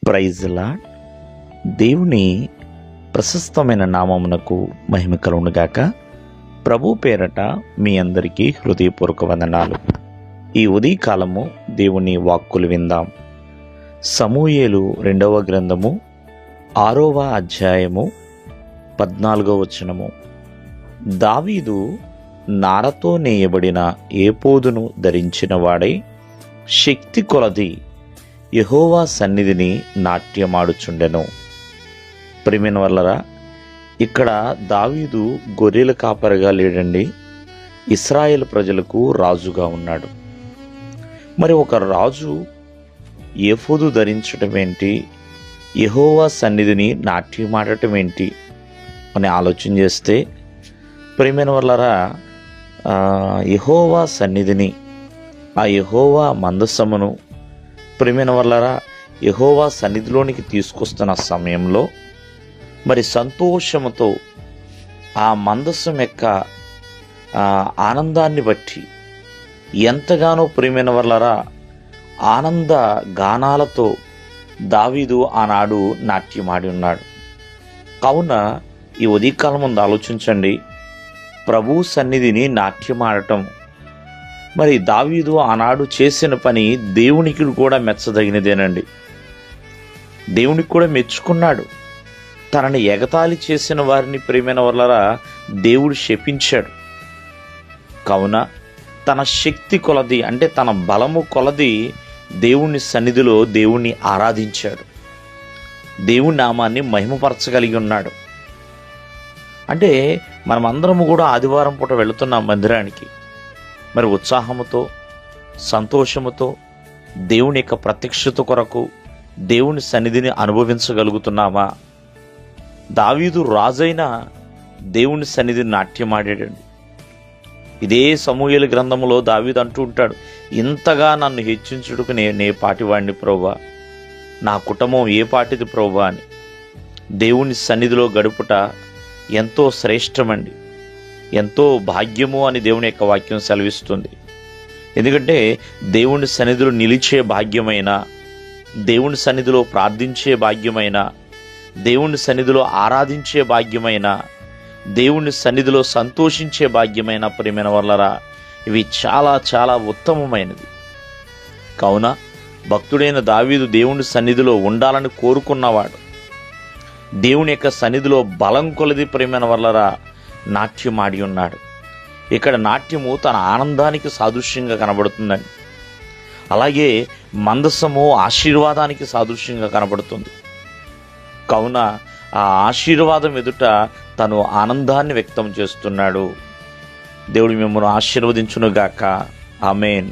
Praise lord. దేవుని ప్రశస్తమైన నామమునకు మహిమ కలుగునుగాక. ప్రభు పేరట మీ అందరికీ హృదయపూర్వక వందనాలు. ఈ ఉదయకాలము దేవుని వాక్కులు విందాం. సమూయేలు 2వ గ్రంథము 6వ అధ్యాయము 14వ వచనము. దావీదు నారతో నేయబడిన ఏపోదును ధరించిన వాడై శక్తి కొలది యెహోవా సన్నిధిని నాట్యమాడుచుండెను. ప్రియమైన వాళ్ళరా, ఇక్కడ దావీదు గొర్రెల కాపరిగా లేడండి, ఇశ్రాయేలు ప్రజలకు రాజుగా ఉన్నాడు. మరి ఒక రాజు ఏఫోదు ధరించటం ఏంటి, యెహోవా సన్నిధిని నాట్యమాడటం ఏంటి అని ఆలోచన చేస్తే, ప్రియమైన వాళ్ళరా, యెహోవా సన్నిధిని, ఆ యెహోవా మందసమును ప్రియమైన వాళ్ళరా యెహోవా సన్నిధిలోనికి తీసుకొస్తున్న సమయంలో మరి సంతోషముతో ఆ మందసం యొక్క ఆనందాన్ని బట్టి ఎంతగానో ప్రియమైన వాళ్ళరా ఆనంద గానాలతో దావీదు ఆనాడు నాట్యమాడి ఉన్నాడు. కావున ఈ ఉదయకాలం ముందు ఆలోచించండి, ప్రభు సన్నిధిని నాట్యమాడటం మరి దావీదు ఆనాడు చేసిన పని దేవునికి కూడా మెచ్చదగినదేనండి. దేవునికి కూడా మెచ్చుకున్నాడు. తనని ఎగతాళి చేసిన వారిని ప్రియమైన వాళ్ళరా దేవుడు శపించాడు. కావున తన శక్తి కొలది, అంటే తన బలము కొలది దేవుని సన్నిధిలో దేవుణ్ణి ఆరాధించాడు. దేవుని నామాన్ని మహిమపరచగలిగి ఉన్నాడు. అంటే మనమందరము కూడా ఆదివారం పూట వెళుతున్నాం మందిరానికి. మరి ఉత్సాహముతో సంతోషముతో దేవుని యొక్క ప్రత్యక్షత కొరకు దేవుని సన్నిధిని అనుభవించగలుగుతున్నామా? దావీదు రాజైన దేవుని సన్నిధిని నాట్యమాడాడండి. ఇదే సమూయేలు గ్రంథములో దావీదు అంటూ ఉంటాడు, ఇంతగా నన్ను హెచ్చించుటకు నే పాటివాడిని ప్రభువా, నా కుటుంబం ఏ పాటిది ప్రభువా అని. దేవుని సన్నిధిలో గడుపుట ఎంతో శ్రేష్టమండి, ఎంతో భాగ్యము అని దేవుని యొక్క వాక్యం సెలవిస్తుంది. ఎందుకంటే దేవుని సన్నిధిలో నిలిచే భాగ్యమైన, దేవుని సన్నిధిలో ప్రార్థించే భాగ్యమైన, దేవుని సన్నిధిలో ఆరాధించే భాగ్యమైన, దేవుని సన్నిధిలో సంతోషించే భాగ్యమైన ప్రియమైన వాళ్ళరా ఇవి చాలా చాలా ఉత్తమమైనది. కావున భక్తుడైన దావీదు దేవుని సన్నిధిలో ఉండాలని కోరుకున్నవాడు. దేవుని యొక్క సన్నిధిలో బలం కొలది ప్రియమైన వాళ్ళరా నాట్యమాడి ఉన్నాడు. ఇక్కడ నాట్యము తన ఆనందానికి సాదృశ్యంగా కనబడుతుందండి. అలాగే మందసము ఆశీర్వాదానికి సాదృశ్యంగా కనబడుతుంది. కావున ఆ ఆశీర్వాదం ఎదుట తను ఆనందాన్ని వ్యక్తం చేస్తున్నాడు. దేవుడు మిమ్మల్ని ఆశీర్వదించునుగాక. ఆమేన్.